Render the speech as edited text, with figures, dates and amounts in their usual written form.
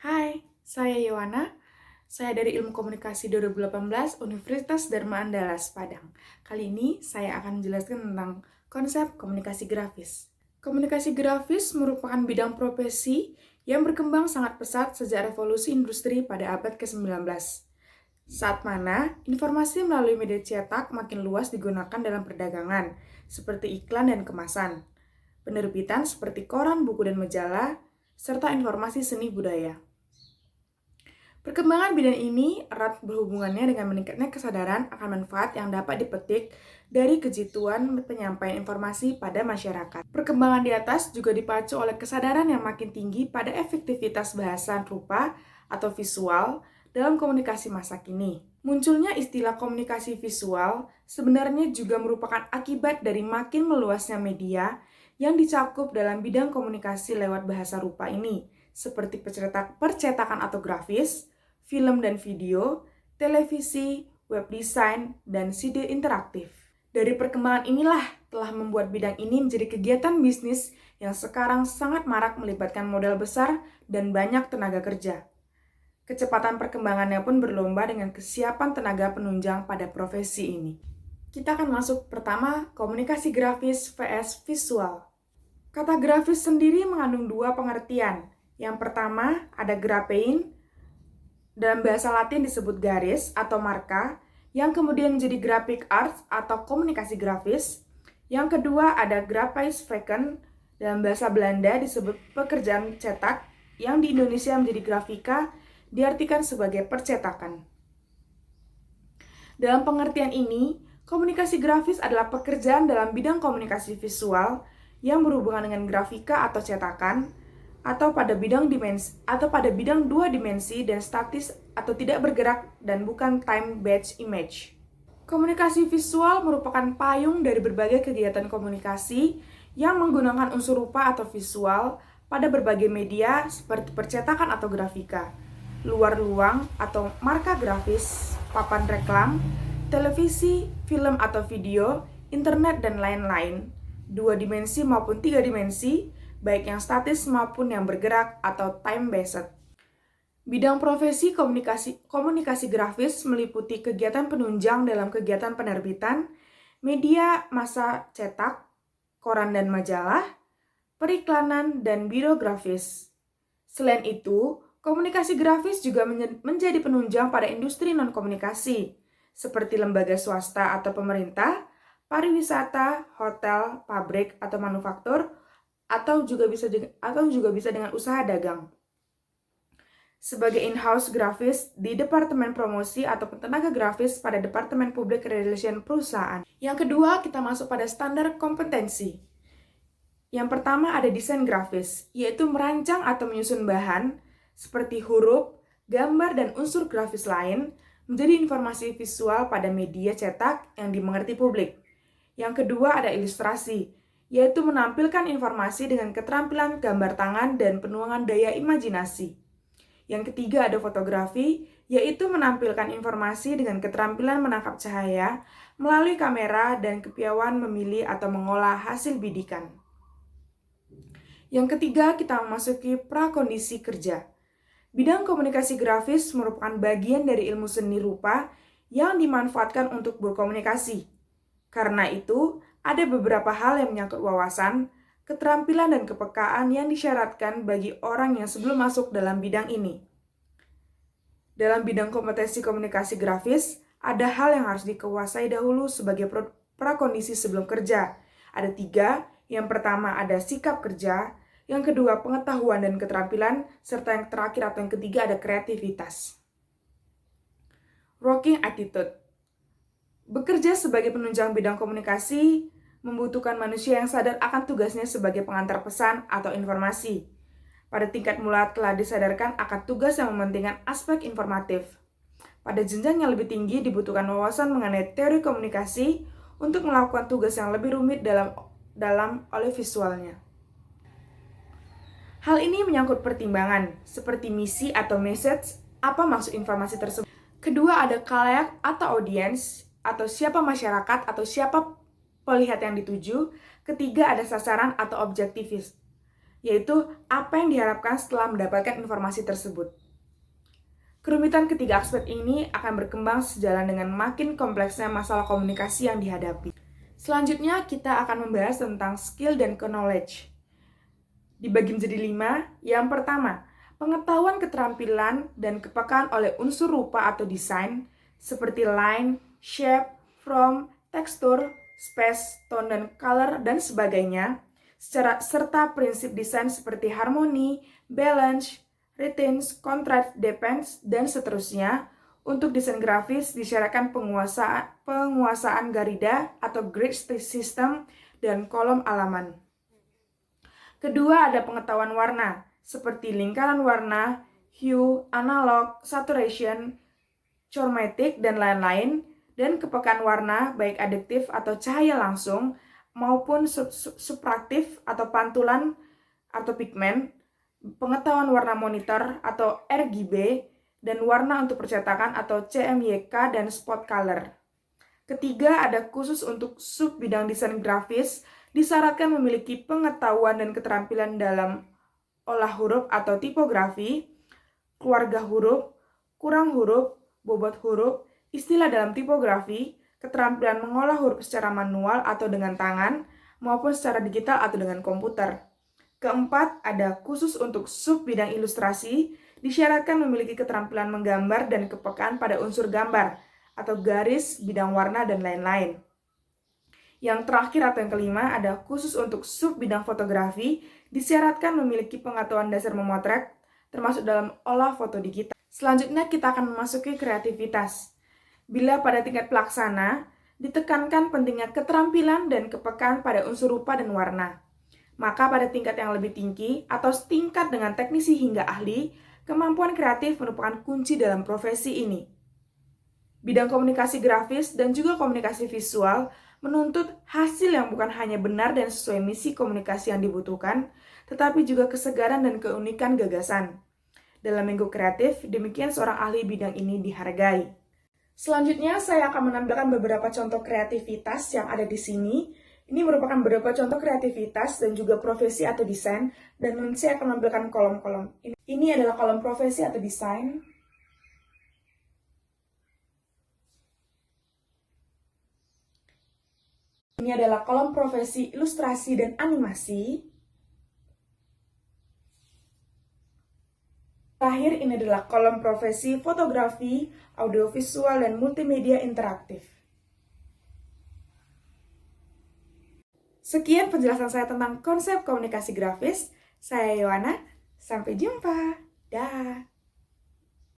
Hai, saya Yowana. Saya dari Ilmu Komunikasi 2018 Universitas Dharma Andalas, Padang. Kali ini saya akan menjelaskan tentang konsep komunikasi grafis. Komunikasi grafis merupakan bidang profesi yang berkembang sangat pesat sejak revolusi industri pada abad ke-19. Saat mana informasi melalui media cetak makin luas digunakan dalam perdagangan, seperti iklan dan kemasan, penerbitan seperti koran, buku, dan majalah, serta informasi seni budaya. Perkembangan bidang ini erat berhubungannya dengan meningkatnya kesadaran akan manfaat yang dapat dipetik dari kejituan penyampaian informasi pada masyarakat. Perkembangan di atas juga dipacu oleh kesadaran yang makin tinggi pada efektivitas bahasa rupa atau visual dalam komunikasi masa kini. Munculnya istilah komunikasi visual sebenarnya juga merupakan akibat dari makin meluasnya media yang dicakup dalam bidang komunikasi lewat bahasa rupa ini, seperti percetakan atau grafis, film dan video, televisi, web design, dan CD interaktif. Dari perkembangan inilah telah membuat bidang ini menjadi kegiatan bisnis yang sekarang sangat marak melibatkan modal besar dan banyak tenaga kerja. Kecepatan perkembangannya pun berlomba dengan kesiapan tenaga penunjang pada profesi ini. Kita akan masuk pertama, komunikasi grafis vs visual. Kata grafis sendiri mengandung dua pengertian. Yang pertama ada graphein, dalam bahasa Latin disebut garis atau marka, yang kemudian menjadi graphic arts atau komunikasi grafis. Yang kedua ada graphicsvaken, dalam bahasa Belanda disebut pekerjaan cetak, yang di Indonesia menjadi grafika, diartikan sebagai percetakan. Dalam pengertian ini, komunikasi grafis adalah pekerjaan dalam bidang komunikasi visual yang berhubungan dengan grafika atau cetakan, atau pada bidang dua dimensi dan statis atau tidak bergerak dan bukan time-based image. Komunikasi visual merupakan payung dari berbagai kegiatan komunikasi yang menggunakan unsur rupa atau visual pada berbagai media seperti percetakan atau grafika, luar ruang atau marka grafis, papan reklam, televisi, film atau video, internet, dan lain-lain, dua dimensi maupun tiga dimensi, baik yang statis maupun yang bergerak atau time-based. Bidang profesi komunikasi grafis meliputi kegiatan penunjang dalam kegiatan penerbitan, media massa cetak, koran dan majalah, periklanan, dan biro grafis. Selain itu, komunikasi grafis juga menjadi penunjang pada industri non-komunikasi, seperti lembaga swasta atau pemerintah, pariwisata, hotel, pabrik, atau manufaktur, atau juga bisa dengan usaha dagang. Sebagai in-house grafis di Departemen Promosi atau tenaga grafis pada Departemen Public Relation perusahaan. Yang kedua, kita masuk pada standar kompetensi. Yang pertama ada desain grafis, yaitu merancang atau menyusun bahan seperti huruf, gambar, dan unsur grafis lain menjadi informasi visual pada media cetak yang dimengerti publik. Yang kedua ada ilustrasi, yaitu menampilkan informasi dengan keterampilan gambar tangan dan penuangan daya imajinasi. Yang ketiga ada fotografi, yaitu menampilkan informasi dengan keterampilan menangkap cahaya melalui kamera dan kepiawaian memilih atau mengolah hasil bidikan. Yang ketiga kita memasuki prakondisi kerja. Bidang komunikasi grafis merupakan bagian dari ilmu seni rupa yang dimanfaatkan untuk berkomunikasi. Karena itu, ada beberapa hal yang menyangkut wawasan, keterampilan, dan kepekaan yang disyaratkan bagi orang yang sebelum masuk dalam bidang ini. Dalam bidang kompetensi komunikasi grafis, ada hal yang harus dikuasai dahulu sebagai prakondisi sebelum kerja. Ada 3, yang pertama ada sikap kerja, yang kedua pengetahuan dan keterampilan, serta yang terakhir atau yang ketiga ada kreativitas. Working attitude. Bekerja sebagai penunjang bidang komunikasi membutuhkan manusia yang sadar akan tugasnya sebagai pengantar pesan atau informasi. Pada tingkat mula telah disadarkan akan tugas yang mementingkan aspek informatif. Pada jenjang yang lebih tinggi dibutuhkan wawasan mengenai teori komunikasi untuk melakukan tugas yang lebih rumit dalam oleh visualnya. Hal ini menyangkut pertimbangan, seperti misi atau message, apa maksud informasi tersebut. Kedua ada khalayak atau audiens, atau siapa masyarakat atau siapa pelihat yang dituju. Ketiga ada sasaran atau objektivis. yaitu apa yang diharapkan setelah mendapatkan informasi tersebut. Kerumitan ketiga aspek ini akan berkembang sejalan dengan makin kompleksnya masalah komunikasi yang dihadapi. Selanjutnya, kita akan membahas tentang skill dan knowledge. Dibagi menjadi 5. Yang pertama, pengetahuan keterampilan dan kepekaan oleh unsur rupa atau desain, seperti line, shape, form, tekstur, space, tone, dan color, dan sebagainya, serta prinsip desain seperti harmoni, balance, rhythms, contrast, depends, dan seterusnya. Untuk desain grafis disyaratkan penguasaan garida atau grid system dan kolom halaman. Kedua, ada pengetahuan warna, seperti lingkaran warna, hue, analog, saturation, chromatic, dan lain-lain, dan kepekaan warna, baik adiktif atau cahaya langsung, maupun subtraktif atau pantulan atau pigmen, pengetahuan warna monitor atau RGB, dan warna untuk percetakan atau CMYK dan spot color. Ketiga, ada khusus untuk sub bidang desain grafis, disyaratkan memiliki pengetahuan dan keterampilan dalam olah huruf atau tipografi, keluarga huruf, kurang huruf, bobot huruf, istilah dalam tipografi, keterampilan mengolah huruf secara manual atau dengan tangan, maupun secara digital atau dengan komputer. Keempat, ada khusus untuk sub bidang ilustrasi, disyaratkan memiliki keterampilan menggambar dan kepekaan pada unsur gambar, atau garis, bidang warna, dan lain-lain. Yang terakhir atau yang kelima, ada khusus untuk sub bidang fotografi, disyaratkan memiliki pengetahuan dasar memotret, termasuk dalam olah foto digital. Selanjutnya kita akan memasuki kreativitas. Bila pada tingkat pelaksana, ditekankan pentingnya keterampilan dan kepekaan pada unsur rupa dan warna. Maka pada tingkat yang lebih tinggi atau setingkat dengan teknisi hingga ahli, kemampuan kreatif merupakan kunci dalam profesi ini. Bidang komunikasi grafis dan juga komunikasi visual menuntut hasil yang bukan hanya benar dan sesuai misi komunikasi yang dibutuhkan, tetapi juga kesegaran dan keunikan gagasan. Dalam minggu kreatif, demikian seorang ahli bidang ini dihargai. Selanjutnya, saya akan menampilkan beberapa contoh kreativitas yang ada di sini. Ini merupakan beberapa contoh kreativitas dan juga profesi atau desain, dan nanti saya akan menampilkan kolom-kolom. Ini adalah kolom profesi atau desain. Ini adalah kolom profesi ilustrasi dan animasi. Terakhir, ini adalah kolom profesi fotografi, audiovisual, dan multimedia interaktif. Sekian penjelasan saya tentang konsep komunikasi grafis. Saya Yohana, sampai jumpa. Dah.